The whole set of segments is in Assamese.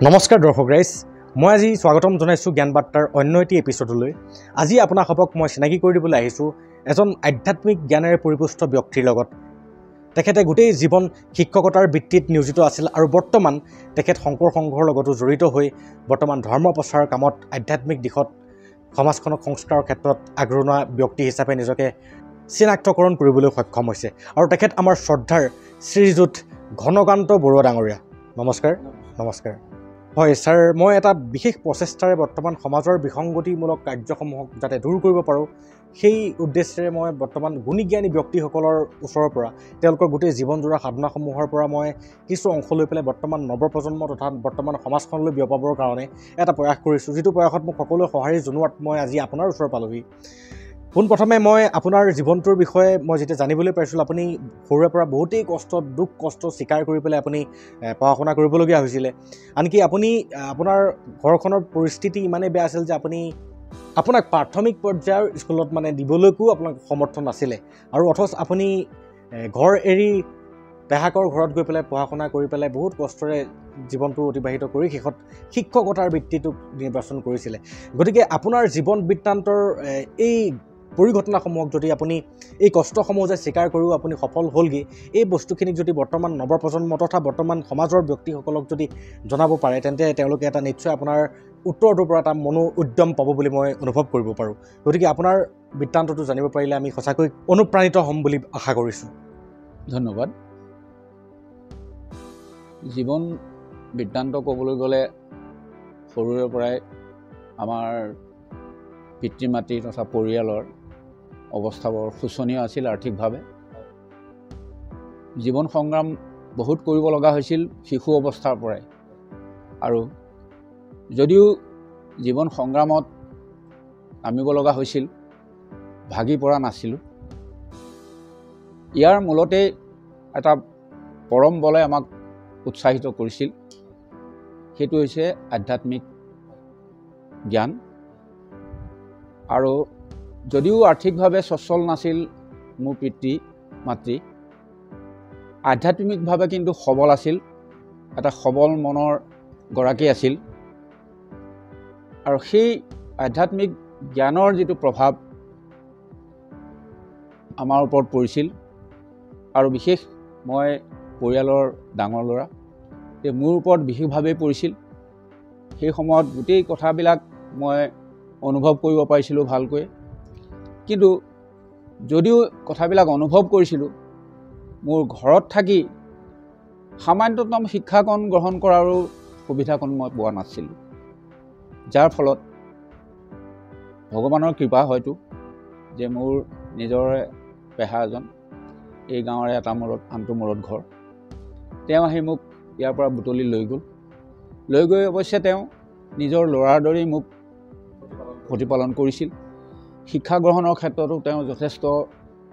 নমস্কাৰ দৰ্শক ৰাইজ, মই আজি স্বাগতম জনাইছোঁ জ্ঞান বাৰ্তাৰ অন্য এটি এপিছডলৈ। আজি আপোনাসবক মই চিনাকি কৰি দিবলৈ আহিছোঁ এজন আধ্যাত্মিক জ্ঞানেৰে পৰিপুষ্ট ব্যক্তিৰ লগত। তেখেতে গোটেই জীৱন শিক্ষকতাৰ বৃত্তিত নিয়োজিত আছিল আৰু বৰ্তমান তেখেত শংকৰ সংঘৰ লগতো জড়িত হৈ বৰ্তমান ধৰ্ম প্ৰচাৰৰ কামত আধ্যাত্মিক দিশত সমাজখনক সংস্কাৰৰ ক্ষেত্ৰত আগৰণুৱা ব্যক্তি হিচাপে নিজকে চিনাক্তকৰণ কৰিবলৈ সক্ষম হৈছে। আৰু তেখেত আমাৰ শ্ৰদ্ধাৰ শ্ৰীযুত ঘনকান্ত বৰুৱা ডাঙৰীয়া। নমস্কাৰ। নমস্কাৰ। হয় ছাৰ, মই এটা বিশেষ প্ৰচেষ্টাৰে বৰ্তমান সমাজৰ বিসংগতিমূলক কাৰ্যসমূহক যাতে দূৰ কৰিব পাৰোঁ, সেই উদ্দেশ্যেৰে মই বৰ্তমান গুণীজ্ঞানী ব্যক্তিসকলৰ ওচৰৰ পৰা তেওঁলোকৰ গোটেই জীৱনজোৰা সাধনাসমূহৰ পৰা মই কিছু অংশ লৈ পেলাই বৰ্তমান নৱপ্ৰজন্ম তথা বৰ্তমান সমাজখনলৈ বিয়পাবৰ কাৰণে এটা প্ৰয়াস কৰিছোঁ, যিটো প্ৰয়াসত মোক সকলোৱে সঁহাৰি জনোৱাত মই আজি আপোনাৰ ওচৰ পালোহি। পোনপ্ৰথমে মই আপোনাৰ জীৱনটোৰ বিষয়ে মই যেতিয়া জানিবলৈ পাৰিছিলোঁ, আপুনি সৰুৰে পৰা বহুতেই দুখ কষ্ট স্বীকাৰ কৰি পেলাই আপুনি পঢ়া শুনা কৰিবলগীয়া হৈছিলে। আনকি আপুনি আপোনাৰ ঘৰখনৰ পৰিস্থিতি ইমানেই বেয়া আছিল যে আপোনাক প্ৰাথমিক পৰ্যায়ৰ স্কুলত দিবলৈকো আপোনাক সমৰ্থন নাছিলে, আৰু অথচ আপুনি ঘৰ এৰি পেহাকৰ ঘৰত গৈ পেলাই পঢ়া শুনা কৰি পেলাই বহুত কষ্টৰে জীৱনটো অতিবাহিত কৰি শেষত শিক্ষকতাৰ বৃত্তিটোক নিৰ্বাচন কৰিছিলে। গতিকে আপোনাৰ জীৱন বৃত্তান্তৰ এই পৰিঘটনাসমূহক যদি আপুনি এই কষ্টসমূহ যে স্বীকাৰ কৰিও আপুনি সফল হ'লগৈ, এই বস্তুখিনিক যদি বৰ্তমান নৱপ্ৰজন্ম তথা বৰ্তমান সমাজৰ ব্যক্তিসকলক যদি জনাব পাৰে, তেন্তে তেওঁলোকে এটা নিশ্চয় আপোনাৰ উত্তৰটোৰ পৰা এটা উদ্যম পাব বুলি মই অনুভৱ কৰিব পাৰোঁ। গতিকে আপোনাৰ বৃত্তান্তটো জানিব পাৰিলে আমি সঁচাকৈ অনুপ্ৰাণিত হ'ম বুলি আশা কৰিছোঁ। ধন্যবাদ। জীৱন বৃত্তান্ত ক'বলৈ গ'লে সৰুৰে পৰাই আমাৰ পিতৃ মাতৃ তথা পৰিয়ালৰ অৱস্থা বৰ শোচনীয় আছিল আৰ্থিকভাৱে। জীৱন সংগ্ৰাম বহুত কৰিব লগা হৈছিল শিশু অৱস্থাৰ পৰাই, আৰু যদিও জীৱন সংগ্ৰামত নামিব লগা হৈছিল, ভাগি পৰা নাছিলোঁ। ইয়াৰ মূলতেই এটা পৰম বলে আমাক উৎসাহিত কৰিছিল, সেইটো হৈছে আধ্যাত্মিক জ্ঞান। আৰু যদিও আৰ্থিকভাৱে সচ্ছল নাছিল মোৰ পিতৃ মাতৃ, আধ্যাত্মিকভাৱে কিন্তু সবল আছিল, এটা সবল মনৰ গৰাকী আছিল। আৰু সেই আধ্যাত্মিক জ্ঞানৰ যিটো প্ৰভাৱ আমাৰ ওপৰত পৰিছিল, আৰু বিশেষ মই পৰিয়ালৰ ডাঙৰ ল'ৰা, মোৰ ওপৰত বিশেষভাৱেই পৰিছিল। সেই সময়ত গোটেই কথাবিলাক মই অনুভৱ কৰিব পাৰিছিলোঁ ভালকৈ। কিন্তু যদিও কথাবিলাক অনুভৱ কৰিছিলোঁ, মোৰ ঘৰত থাকি সামান্যতম শিক্ষাকণ গ্ৰহণ কৰাৰো সুবিধাকণ মই পোৱা নাছিলোঁ, যাৰ ফলত ভগৱানৰ কৃপা হয়তো যে মোৰ নিজৰে পেহা এজন, এই গাঁৱৰে এটা মূৰত আনটো মূৰত ঘৰ, তেওঁ আহি মোক ইয়াৰ পৰা বুটলি লৈ গৈ অৱশ্যে তেওঁ নিজৰ ল'ৰাৰ দৰেই মোক প্ৰতিপালন কৰিছিল। শিক্ষা গ্ৰহণৰ ক্ষেত্ৰতো তেওঁ যথেষ্ট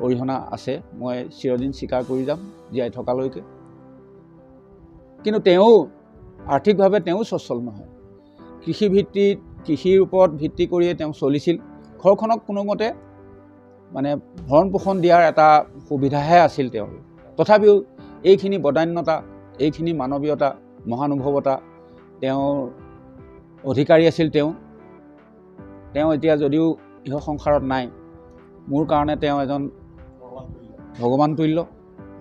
অৰিহণা আছে, মই চিৰদিন স্বীকাৰ কৰি যাম জীয়াই থকালৈকে। কিন্তু তেওঁ আৰ্থিকভাৱে তেওঁ সচ্ছল নহয়। কৃষিৰ ওপৰত ভিত্তি কৰিয়ে তেওঁ চলিছিল। ঘৰখনক কোনোমতে ভৰণ পোষণ দিয়াৰ এটা সুবিধাহে আছিল তেওঁৰ। তথাপিও এইখিনি বদান্যতা, এইখিনি মানৱীয়তা, মহানুভৱতা তেওঁৰ অধিকাৰী আছিল। তেওঁ এতিয়া যদিও ইহ সংসাৰত নাই, মোৰ কাৰণে তেওঁ এজন ভগৱান তুল্য।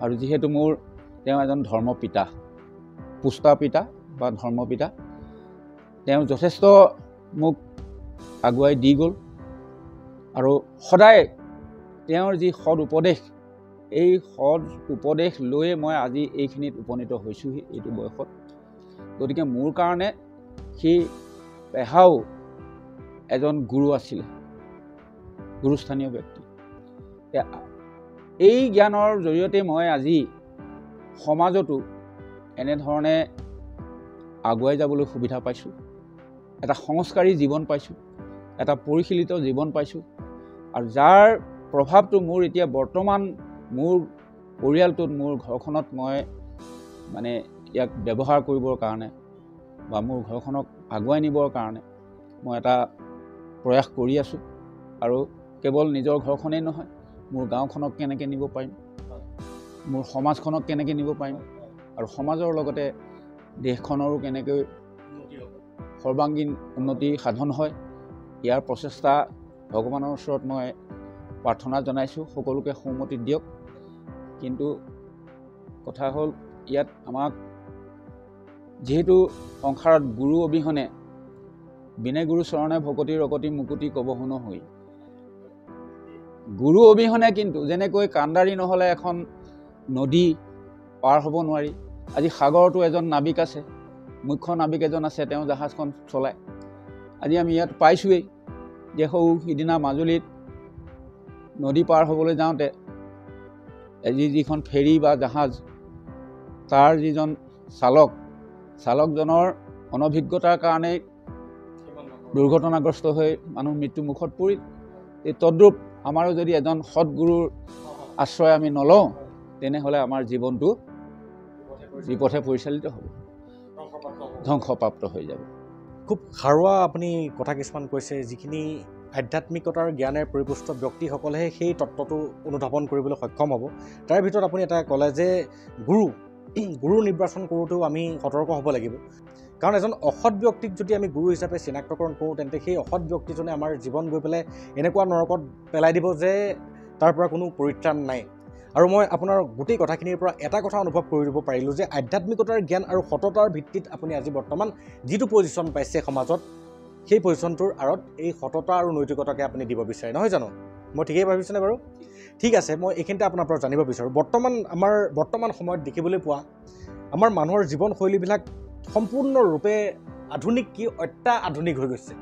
আৰু যিহেতু তেওঁ এজন ধৰ্মপিতা, পুষ্টা পিতা বা ধৰ্মপিতা, তেওঁ যথেষ্ট মোক আগুৱাই দি গ'ল। আৰু সদায় তেওঁৰ যি সৎ উপদেশ, এই সৎ উপদেশ লৈয়ে মই আজি এইখিনিত উপনীত হৈছোঁহি এইটো বয়সত। গতিকে মোৰ কাৰণে সেই পেহাও এজন গুৰু আছিলে, গুৰুস্থানীয় ব্যক্তি। এই জ্ঞানৰ জৰিয়তে মই আজি সমাজতো এনেধৰণে আগুৱাই যাবলৈ সুবিধা পাইছোঁ, এটা সংস্কাৰী জীৱন পাইছোঁ, এটা পৰিশীলিত জীৱন পাইছোঁ। আৰু যাৰ প্ৰভাৱটো মোৰ এতিয়া বৰ্তমান মোৰ পৰিয়ালটোত, মোৰ ঘৰখনত মই ইয়াক ব্যৱহাৰ কৰিবৰ কাৰণে বা মোৰ ঘৰখনক আগুৱাই নিবৰ কাৰণে মই এটা প্ৰয়াস কৰি আছোঁ। আৰু কেৱল নিজৰ ঘৰখনেই নহয়, মোৰ গাঁওখনক কেনেকৈ নিব পাৰিম, মোৰ সমাজখনক কেনেকৈ নিব পাৰিম, আৰু সমাজৰ লগতে দেশখনৰো কেনেকৈ সৰ্বাংগীন উন্নতি সাধন হয়। ইয়াৰ প্ৰচেষ্টা ভগৱানৰ ওচৰত মই প্ৰাৰ্থনা জনাইছোঁ, সকলোকে সন্মতি দিয়ক। কিন্তু কথা হ'ল ইয়াত আমাক যিহেতু সংসাৰত গুৰু অবিহনে বিনে গুৰু চৰণে ভকতি ৰকতি মুকুতি ক'ব শুনো হৈ, গুৰু অবিহনে কিন্তু যেনেকৈ কাণ্ডাৰী নহ'লে এখন নদী পাৰ হ'ব নোৱাৰি। আজি সাগৰতো এজন নাবিক আছে, মুখ্য নাবিক এজন আছে, তেওঁ জাহাজখন চলায়। আজি আমি ইয়াত পাইছোঁৱেই যে সিদিনা মাজুলীত নদী পাৰ হ'বলৈ যাওঁতে যিখন ফেৰী বা জাহাজ, তাৰ যিজন চালকজনৰ অনভিজ্ঞতাৰ কাৰণেই দুৰ্ঘটনাগ্ৰস্ত হৈ মানুহ মৃত্যুমুখত পৰিল। এই তদ্ৰূপ আমাৰো যদি এজন সৎগুৰুৰ আশ্ৰয় আমি নলওঁ, তেনেহ'লে আমাৰ জীৱনটো বিপথে পৰিচালিত হ'ব, ধ্বংসপ্ৰাপ্ত হৈ যাব। খুব সাৰুৱা আপুনি কথা কিছুমান কৈছে, যিখিনি আধ্যাত্মিকতাৰ জ্ঞানেৰে পৰিপুষ্ট ব্যক্তিসকলেহে সেই তত্ত্বটো অনুধাৱন কৰিবলৈ সক্ষম হ'ব। তাৰ ভিতৰত আপুনি এটা ক'লে যে গুৰু নিৰ্বাচন কৰোঁতেও আমি সতৰ্ক হ'ব লাগিব, কাৰণ এজন অসৎ ব্যক্তিক যদি আমি গুৰু হিচাপে চিনাক্তকৰণ কৰোঁ, তেন্তে সেই অসৎ ব্যক্তিজনে আমাৰ জীৱন গৈ পেলাই এনেকুৱা নৰকত পেলাই দিব যে তাৰ পৰা কোনো পৰিত্ৰাণ নাই। আৰু মই আপোনাৰ গোটেই কথাখিনিৰ পৰা এটা কথা অনুভৱ কৰি দিব পাৰিলোঁ যে আধ্যাত্মিকতাৰ জ্ঞান আৰু সততাৰ ভিত্তিত আপুনি আজি বৰ্তমান যিটো পজিশ্যন পাইছে সমাজত, সেই পজিশ্যনটোৰ আঁৰত এই সততা আৰু নৈতিকতাকে আপুনি দিব বিচাৰে, নহয় জানো? মই ঠিকেই ভাবিছেনে বাৰু? ঠিক আছে, মই এইখিনিতে আপোনাৰ পৰা জানিব বিচাৰোঁ, বৰ্তমান সময়ত দেখিবলৈ পোৱা আমাৰ মানুহৰ জীৱনশৈলীবিলাক সম্পূৰ্ণৰূপে আধুনিক কি অত্যাধুনিক হৈ গৈছে।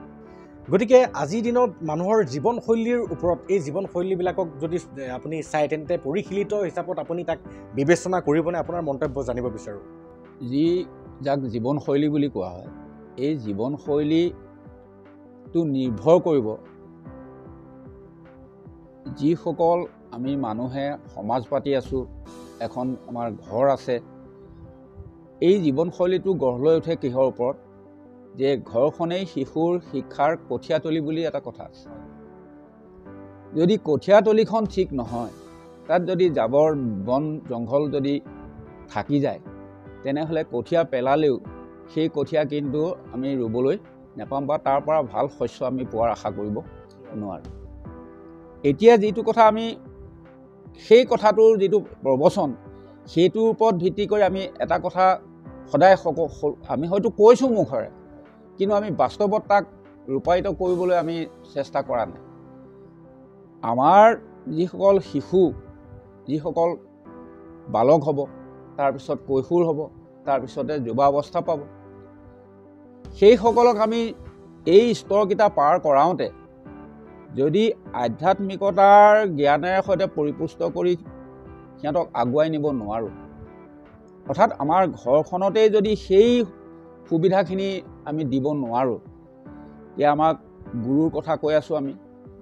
গতিকে আজিৰ দিনত মানুহৰ জীৱনশৈলীৰ ওপৰত এই জীৱনশৈলীবিলাকক যদি আপুনি চায়, তেন্তে পৰিশীলিত হিচাপত আপুনি তাক বিবেচনা কৰিবনে? আপোনাৰ মন্তব্য জানিব বিচাৰোঁ। যাক জীৱনশৈলী বুলি কোৱা হয়, এই জীৱনশৈলীটো নিৰ্ভৰ কৰিব যিসকল আমি মানুহে সমাজ পাতি আছোঁ, এখন আমাৰ ঘৰ আছে। এই জীৱনশৈলীটো গঢ় লৈ উঠে কিহৰ ওপৰত? যে ঘৰখনেই শিশুৰ শিক্ষাৰ কঠীয়াতলী বুলি এটা কথা আছে। যদি কঠীয়াতলীখন ঠিক নহয়, তাত যদি জাবৰ বন জংঘল যদি থাকি যায়, তেনেহ'লে কঠীয়া পেলালেও সেই কঠীয়া কিন্তু আমি ৰুবলৈ নাপাম বা তাৰ পৰা ভাল শস্য আমি পোৱাৰ আশা কৰিব নোৱাৰোঁ। এতিয়া যিটো কথা আমি সেই কথাটোৰ যিটো প্ৰবচন, সেইটোৰ ওপৰত ভিত্তি কৰি আমি এটা কথা সদায় আমি হয়তো কৈছোঁ মুখেৰে, কিন্তু আমি বাস্তৱত তাক ৰূপায়িত কৰিবলৈ আমি চেষ্টা কৰা নাই। আমাৰ যিসকল শিশু, যিসকল বালক হ'ব, তাৰপিছত কৈশোৰ হ'ব, তাৰপিছতে যুৱাৱস্থা পাব, সেইসকলক আমি এই স্তৰকেইটা পাৰ কৰাওঁতে যদি আধ্যাত্মিকতাৰ জ্ঞানেৰে সৈতে পৰিপুষ্ট কৰি সিহঁতক আগুৱাই নিব নোৱাৰোঁ, অৰ্থাৎ আমাৰ ঘৰখনতেই যদি সেই সুবিধাখিনি আমি দিব নোৱাৰোঁ, এতিয়া আমাক গুৰুৰ কথা কৈ আছোঁ আমি,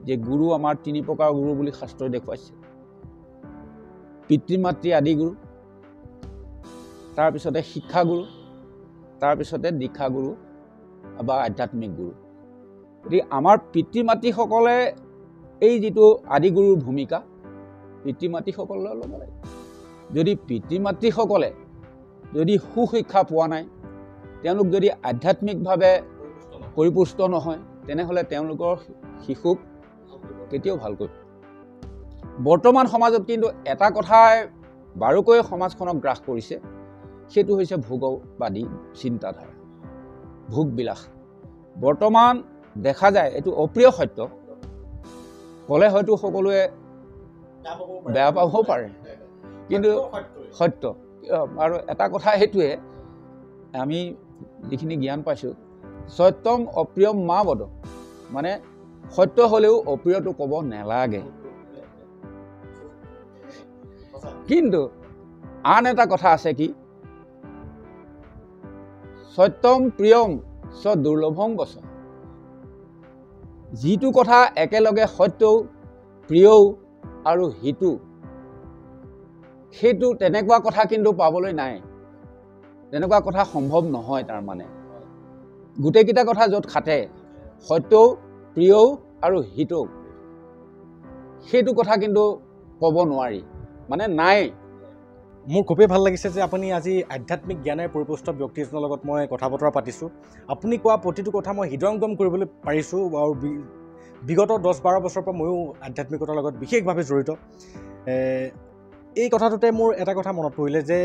যে গুৰু আমাৰ 3 প্ৰকাৰ গুৰু বুলি শাস্ত্ৰই দেখুৱাইছে। পিতৃ মাতৃ আদি গুৰু, তাৰপিছতে শিক্ষাগুৰু, তাৰপিছতে দীক্ষাগুৰু বা আধ্যাত্মিক গুৰু। গতিকে আমাৰ পিতৃ মাতৃসকলে এই যিটো আদিগুৰুৰ ভূমিকা, পিতৃ মাতৃসকললৈ ল'ব লাগে। যদি পিতৃ মাতৃসকলে যদি সুশিক্ষা পোৱা নাই, তেওঁলোক যদি আধ্যাত্মিকভাৱে পৰিপুষ্ট নহয়, তেনেহ'লে তেওঁলোকৰ শিশুক কেতিয়াও ভালকৈ। বৰ্তমান সমাজত কিন্তু এটা কথাই বাৰুকৈ সমাজখনক গ্ৰাস কৰিছে, সেইটো হৈছে ভোগবাদী চিন্তাধাৰা, ভোগবিলাস। বৰ্তমান দেখা যায়, এইটো অপ্ৰিয় সত্য, ক'লে হয়তো সকলোৱে বেয়া পাবও পাৰে, কিন্তু সত্য। আৰু এটা কথা সেইটোৱে, আমি যিখিনি জ্ঞান পাইছোঁ, সত্যম অপ্ৰিয়ম মা বদ, মানে সত্য হ'লেও অপ্ৰিয়টো ক'ব নালাগে। কিন্তু আন এটা কথা আছে কি, সত্যম প্ৰিয়ম চ দুৰ্লভম বচ, যিটো কথা একেলগে সত্যও প্ৰিয়ও আৰু হিতু, সেইটো তেনেকুৱা কথা কিন্তু পাবলৈ নাই, তেনেকুৱা কথা সম্ভৱ নহয়। তাৰমানে গোটেইকেইটা কথা য'ত খাটে, সত্যও প্ৰিয়ও আৰু হিতও, সেইটো কথা কিন্তু ক'ব নোৱাৰি, মানে নাই। মোৰ খুবেই ভাল লাগিছে যে আপুনি আজি আধ্যাত্মিক জ্ঞানেৰে পৰিপুষ্ট ব্যক্তি এজনৰ লগত মই কথা বতৰা পাতিছোঁ। আপুনি কোৱা প্ৰতিটো কথা মই হৃদয়ংগম কৰিবলৈ পাৰিছোঁ আৰু বিগত 10-12 বছৰৰ পৰা ময়ো আধ্যাত্মিকতাৰ লগত বিশেষভাৱে জড়িত। এই কথাটোতে মোৰ এটা কথা মনত পৰিলে যে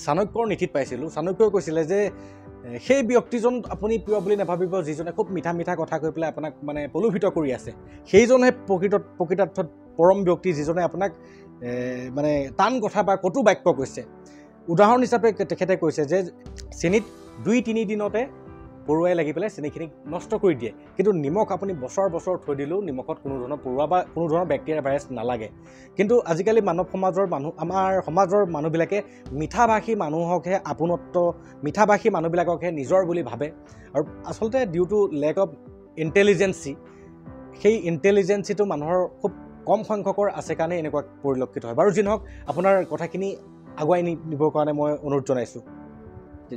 চাণক্যৰ নীতিত পাইছিলোঁ। চাণক্যই কৈছিলে যে সেই ব্যক্তিজন আপুনি প্ৰিয় বুলি নাভাবিব যিজনে খুব মিঠা মিঠা কথা কৈ পেলাই আপোনাক মানে প্ৰলোভিত কৰি আছে। সেইজনহে প্ৰকৃতাৰ্থত পৰম ব্যক্তি, যিজনে আপোনাক মানে টান কথা বা কটু বাক্য কৈছে। উদাহৰণ হিচাপে তেখেতে কৈছে যে চেনিত 2-3 দিনতে পৰুৱাই লাগি পেলাই চেনিখিনি নষ্ট কৰি দিয়ে, কিন্তু নিমখ আপুনি বছৰ বছৰ থৈ দিলেও নিমখত কোনো ধৰণৰ পৰুৱা বা কোনো ধৰণৰ বেক্টেৰিয়া ভাইৰাছ নালাগে। কিন্তু আজিকালি আমাৰ সমাজৰ মানুহবিলাকে মিঠাভাষী মানুহকহে আপোনত্ব, মিঠাভাষী মানুহবিলাককহে নিজৰ বুলি ভাবে। আৰু আচলতে ডিউ টু লেক অফ ইণ্টেলিজেঞ্চি, সেই ইণ্টেলিজেঞ্চিটো মানুহৰ খুব কম সংখ্যকৰ আছে কাৰণে এনেকুৱা পৰিলক্ষিত হয়। বাৰু যি নহওক, আপোনাৰ কথাখিনি আগুৱাই নিবৰ কাৰণে মই অনুৰোধ জনাইছোঁ।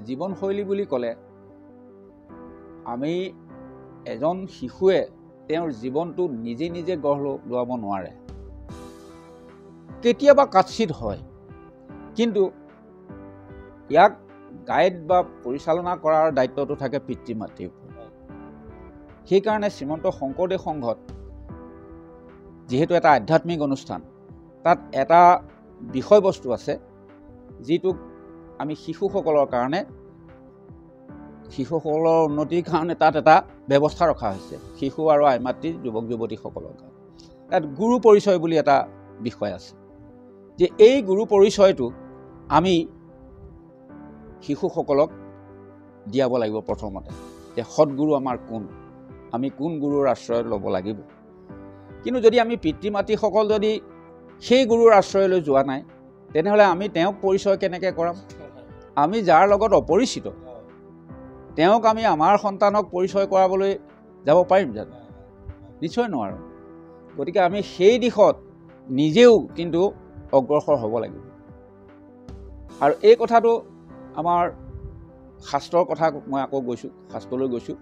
জীৱনশৈলী বুলি ক'লে আমি এজন শিশুৱে তেওঁৰ জীৱনটো নিজে নিজে গঢ় লোৱাব নোৱাৰে। কেতিয়াবা কাৎচিত হয়, কিন্তু ইয়াক গাইড বা পৰিচালনা কৰাৰ দায়িত্বটো থাকে পিতৃ মাতৃৰ ওপৰত। সেইকাৰণে শ্ৰীমন্ত শংকৰদেৱ সংঘত যিহেতু এটা আধ্যাত্মিক অনুষ্ঠান, তাত এটা বিষয়বস্তু আছে যিটোক আমি শিশুসকলৰ কাৰণে, শিশুসকলৰ উন্নতিৰ কাৰণে তাত এটা ব্যৱস্থা ৰখা হৈছে শিশু আৰু আই মাতৃ যুৱক যুৱতীসকলৰ কাৰণে। তাত গুৰু পৰিচয় বুলি এটা বিষয় আছে, যে এই গুৰু পৰিচয়টো আমি শিশুসকলক দিয়াব লাগিব প্ৰথমতে, যে সৎগুৰু আমাৰ কোন, আমি কোন গুৰুৰ আশ্ৰয় ল'ব লাগিব। কিন্তু যদি আমি পিতৃ মাতৃসকল যদি সেই গুৰুৰ আশ্ৰয়লৈ যোৱা নাই, তেনেহ'লে আমি তেওঁক পৰিচয় কেনেকৈ কৰাম? আমি যাৰ লগত অপৰিচিত তেওঁক আমি আমাৰ সন্তানক পৰিচয় কৰাবলৈ যাব পাৰিম জানো? নিশ্চয় নোৱাৰোঁ। গতিকে আমি সেই দিশত নিজেও কিন্তু অগ্ৰসৰ হ'ব লাগিব। আৰু এই কথাটো আমাৰ শাস্ত্ৰৰ কথা মই আকৌ গৈছোঁ, শাস্ত্ৰলৈ গৈছোঁ।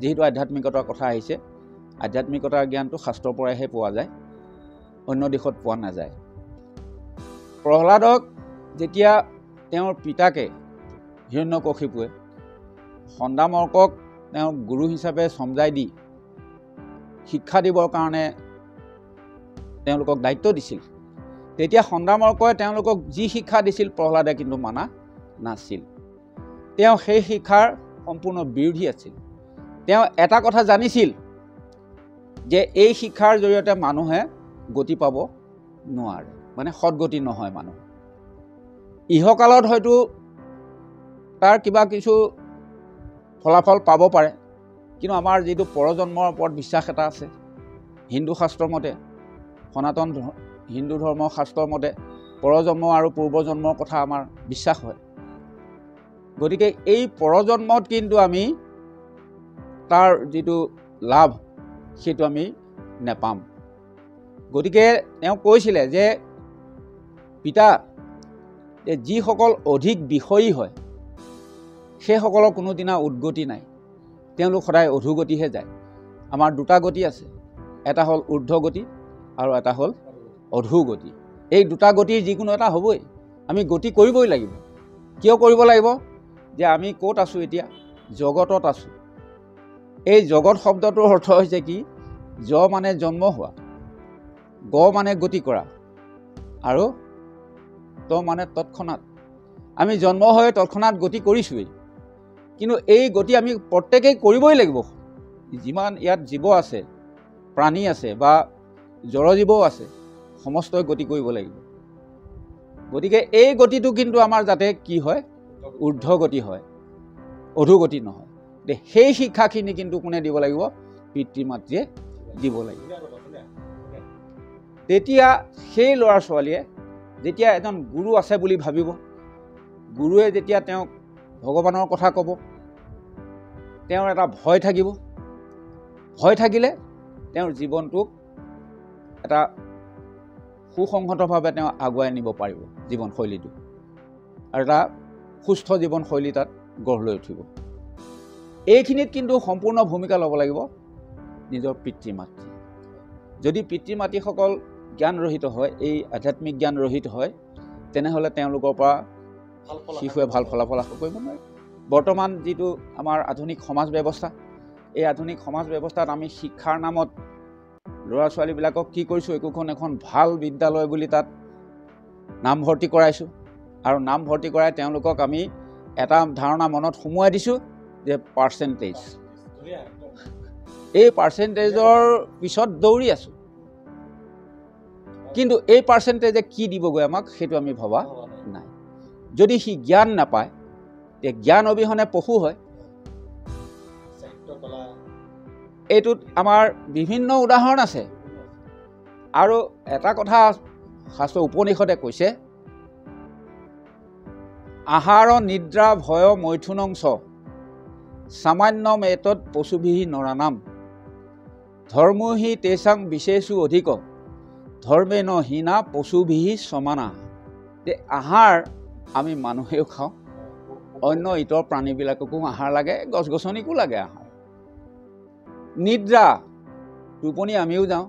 যিহেতু আধ্যাত্মিকতাৰ কথা আহিছে, আধ্যাত্মিকতাৰ জ্ঞানটো শাস্ত্ৰৰ পৰাইহে পোৱা যায়, অন্য দিশত পোৱা নাযায়। প্ৰহ্লাদক যেতিয়া তেওঁৰ পিতাকে হিৰণ্যকশিপুৱে সন্দামৰ্কক তেওঁ গুৰু হিচাপে চমজাই দি শিক্ষা দিবৰ কাৰণে তেওঁলোকক দায়িত্ব দিছিল, তেতিয়া সন্দামৰ্কই তেওঁলোকক যি শিক্ষা দিছিল প্ৰহ্লাদে কিন্তু মানা নাছিল। তেওঁ সেই শিক্ষাৰ সম্পূৰ্ণ বিৰোধী আছিল। তেওঁ এটা কথা জানিছিল যে এই শিক্ষাৰ জৰিয়তে মানুহে গতি পাব নোৱাৰে, মানে সৎগতি নহয় মানুহ। ইহকালত হয়তো তাৰ কিবা কিছু ফলাফল পাব পাৰে, কিন্তু আমাৰ যিটো পৰজন্মৰ ওপৰত বিশ্বাস এটা আছে, হিন্দু শাস্ত্ৰৰ মতে, সনাতন হিন্দু ধৰ্মৰ শাস্ত্ৰৰ মতে পৰজন্ম আৰু পূৰ্বজন্মৰ কথা আমাৰ বিশ্বাস হয়। গতিকে এই পৰজন্মত কিন্তু আমি তাৰ যিটো লাভ সেইটো আমি নেপাম। গতিকে তেওঁ কৈছিলে যে পিতা, যে যিসকল অধিক বিষয়ী হয় সেইসকলৰ কোনোদিনা উদ্গতি নাই, তেওঁলোক সদায় অধোগতিহে যায়। আমাৰ দুটা গতি আছে, এটা হ'ল ঊৰ্ধ্বগতি আৰু এটা হ'ল অধোগতি। এই দুটা গতিৰ যিকোনো এটা হ'বই, আমি গতি কৰিবই লাগিব। কিয় কৰিব লাগিব? যে আমি ক'ত আছোঁ এতিয়া? জগতত আছোঁ। এই জগত শব্দটোৰ অৰ্থ হৈছে কি? জ মানে জন্ম হোৱা, গ মানে গতি কৰা, আৰু ত মানে তৎক্ষণাৎ। আমি জন্ম হৈ তৎক্ষণাৎ গতি কৰিছোঁৱেই, কিন্তু এই গতি আমি প্ৰত্যেকেই কৰিবই লাগিব। যিমান ইয়াত জীৱ আছে, প্ৰাণী আছে বা জড়জীৱও আছে, সমস্তই গতি কৰিব লাগিব। গতিকে এই গতিটো কিন্তু আমাৰ যাতে কি হয়? ঊৰ্ধ্বগতি হয়, অধোগতি নহয়। সেই শিক্ষাখিনি কিন্তু কোনে দিব লাগিব? পিতৃ মাতৃয়ে দিব লাগিব। তেতিয়া সেই ল'ৰা ছোৱালীয়ে যেতিয়া এজন গুৰু আছে বুলি ভাবিব, গুৰুৱে যেতিয়া তেওঁক ভগৱানৰ কথা ক'ব, তেওঁৰ এটা ভয় থাকিব। ভয় থাকিলে তেওঁৰ জীৱনটোক এটা সুসংহতভাৱে তেওঁ আগুৱাই নিব পাৰিব জীৱনশৈলীটো, আৰু এটা সুস্থ জীৱনশৈলী তাত গঢ় লৈ উঠিব। এইখিনিত কিন্তু সম্পূৰ্ণ ভূমিকা ল'ব লাগিব নিজৰ পিতৃ মাতৃ। যদি পিতৃ মাতৃসকল জ্ঞান ৰহিত হয়, এই আধ্যাত্মিক জ্ঞান ৰহিত হয়, তেনেহ'লে তেওঁলোকৰ পৰা শিশুৱে ভাল ফলাফল আশা কৰিব নোৱাৰে। বৰ্তমান যিটো আমাৰ আধুনিক সমাজ ব্যৱস্থা, এই আধুনিক সমাজ ব্যৱস্থাত আমি শিক্ষাৰ নামত ল'ৰা ছোৱালীবিলাকক কি কৰিছোঁ, এখন ভাল বিদ্যালয় বুলি তাত নামভৰ্তি কৰাইছোঁ আৰু নামভৰ্তি কৰাই তেওঁলোকক আমি এটা ধাৰণা মনত সোমোৱাই দিছোঁ যে পাৰ্চেণ্টেজ, এই পাৰ্চেণ্টেজৰ পিছত দৌৰি আছোঁ। কিন্তু এই পাৰ্চেণ্টেজে কি দিবগৈ আমাক সেইটো আমি ভবা নাই। যদি সি জ্ঞান নাপায়, তে জ্ঞান অবিহনে পশু হয়। এইটোত আমাৰ বিভিন্ন উদাহৰণ আছে। আৰু এটা কথা শাস্ত্ৰ উপনিষদে কৈছে, আহাৰ নিদ্ৰা ভয় মৈথুনংশ সামান্যম এতৎ পশুভিহি নৰানাম ধৰ্মহি তেসাং বিশেষু অধিক ধৰ্মেন হীনা পশুভিহি সমানা। যে আহাৰ আমি মানুহেও খাওঁ, অন্য ইতৰ প্ৰাণীবিলাককো আহাৰ লাগে, গছ গছনিকো লাগে আহাৰ। নিদ্ৰা টোপনি আমিও যাওঁ,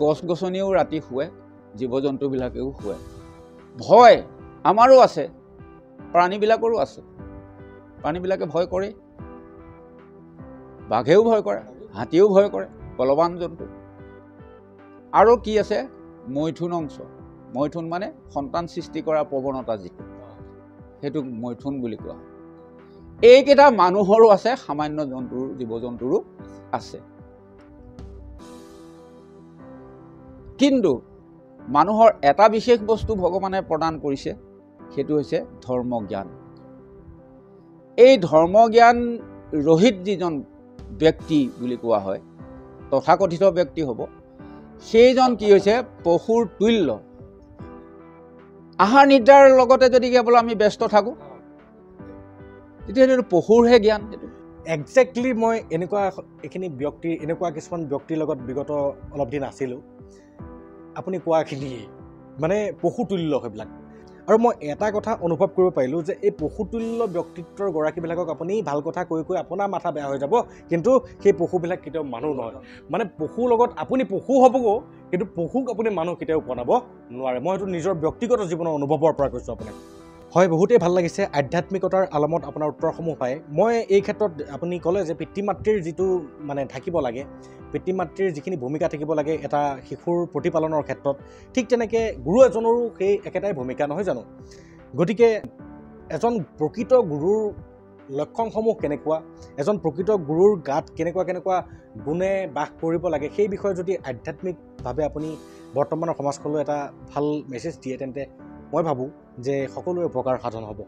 গছ গছনিও ৰাতি শুৱে, জীৱ জন্তুবিলাকেও শুৱে। ভয় আমাৰো আছে, প্ৰাণীবিলাকৰো আছে। প্ৰাণীবিলাকে ভয় কৰে, বাঘেও ভয় কৰে, হাতীয়েও ভয় কৰে, বলৱান জন্তু। আৰু কি আছে, মৈথুন অংশ। মৈথুন মানে সন্তান সৃষ্টি কৰা প্ৰৱণতা যিটো, সেইটোক মৈথুন বুলি কোৱা হয়। এইকেইটা মানুহৰো আছে, সামান্য জন্তুৰ জীৱ জন্তুৰো আছে। কিন্তু মানুহৰ এটা বিশেষ বস্তু ভগৱানে প্ৰদান কৰিছে, সেইটো হৈছে ধৰ্ম জ্ঞান। এই ধৰ্ম জ্ঞান ৰহিত যিজন ব্যক্তি বুলি কোৱা হয়, তথাকথিত ব্যক্তি হ'ব, সেইজন কি হৈছে পশুৰ তুল্য। আহাৰ নিদ্ৰাৰ লগতে যদি কেৱল আমি ব্যস্ত থাকোঁ, তেতিয়া সেইটো পশুৰহে জ্ঞান। সেইটো একজেক্টলি মই এনেকুৱা কিছুমান ব্যক্তিৰ লগত বিগত অলপ দিন আছিলোঁ। আপুনি কোৱাখিনি মানে পশুতুল্য সেইবিলাক। আৰু মই এটা কথা অনুভৱ কৰিব পাৰিলোঁ যে এই পশুতুল্য ব্যক্তিত্বৰ গৰাকীবিলাকক আপুনি ভাল কথা কৈ কৈ আপোনাৰ মাথা বেয়া হৈ যাব, কিন্তু সেই পশুবিলাক কেতিয়াও মানুহ নহয়। মানে পশুৰ লগত আপুনি পশু হ'বগৈ, কিন্তু পশুক আপুনি মানুহ কেতিয়াও বনাব নোৱাৰে। মই সেইটো নিজৰ ব্যক্তিগত জীৱনৰ অনুভৱৰ পৰা কৈছোঁ আপোনাক। হয়, বহুতেই ভাল লাগিছে আধ্যাত্মিকতাৰ আলমত আপোনাৰ উত্তৰসমূহ পায়। মই এই ক্ষেত্ৰত আপুনি ক'লে যে পিতৃ মাতৃৰ যিটো মানে থাকিব লাগে, পিতৃ মাতৃৰ যিখিনি ভূমিকা থাকিব লাগে এটা শিশুৰ প্ৰতিপালনৰ ক্ষেত্ৰত, ঠিক তেনেকৈ গুৰু এজনৰো সেই একেটাই ভূমিকা নহয় জানো? গতিকে এজন প্ৰকৃত গুৰুৰ লক্ষণসমূহ কেনেকুৱা, এজন প্ৰকৃত গুৰুৰ গাত কেনেকুৱা গুণে বাস কৰিব লাগে, সেই বিষয়ে যদি আধ্যাত্মিকভাৱে আপুনি বৰ্তমানৰ সমাজখনলৈ এটা ভাল মেছেজ দিয়ে, তেন্তে মই ভাবোঁ যে সকলোৰে উপকাৰ সাধন হ'ব।